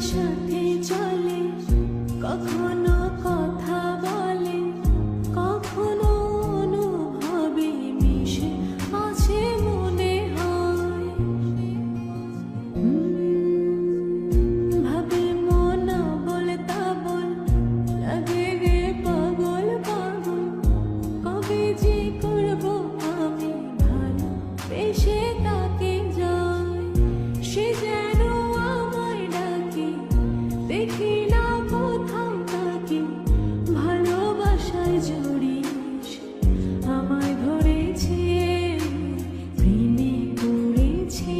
সাথে চলে, কখনো কথা বলে, কখনো অনুভবে মিশে আছে মনে হয়। ভাবে মন বলে তা বল, লাগে রে পাগল পাগল। কবে যে করবো আমি ভালো বেশে তাকে যায়, সে যেন আমায় ডাকে, দেখি না কোথাও তাকে। ভালোবাসায় জড়িয়েছে, আমায় ধরেছে, প্রেমে পড়েছে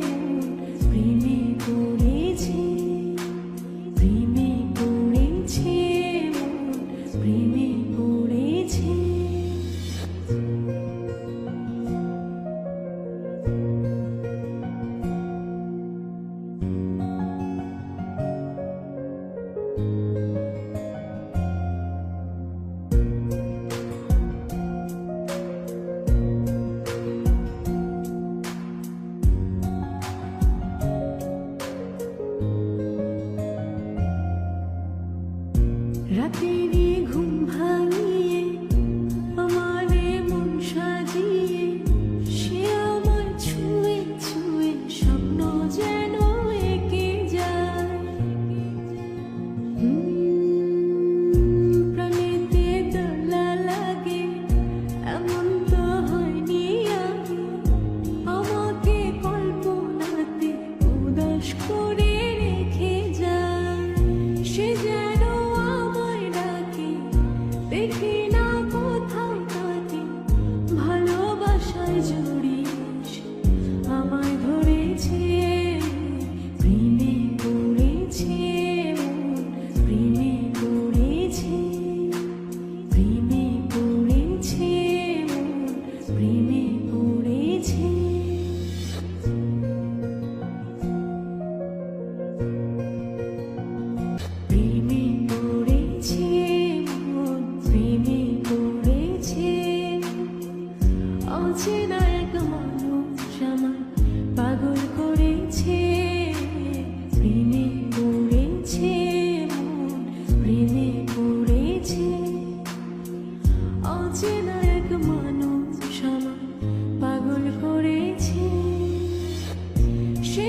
মন, প্রেমে পড়েছে, প্রেমে পড়েছে মন, প্রেমে পড়েছে। রাতেরই ঘুম ভাঙিয়ে আমারে মন সাজিয়ে, সে আমার ছুঁয়ে ছুঁয়ে স্বপ্ন যেন এঁকে যায়। প্রাণেতে দোলা লাগে, এমন তো হয়নি আগে। আমাকে কল্পনাতে উদাস করে রেখে যায়, সে যেন আমায় ডাকে, দেখি না কোথাও তাকে। ভালোবাসায় জড়িয়েছে, আমায় ধরেছে, প্রেমে পড়েছে মন, প্রেমে পড়েছে, প্রেমে পড়েছে মন, প্রেমে পড়েছে। প্রেমে পড়েছে মন, প্রেমে পড়েছে। অচেনা এক মানুষ আমায় পাগল করেছে, প্রেমে পড়েছে মন, প্রেমে পড়েছে। অচেনা এক মানুষ আমায় পাগল করেছে, সে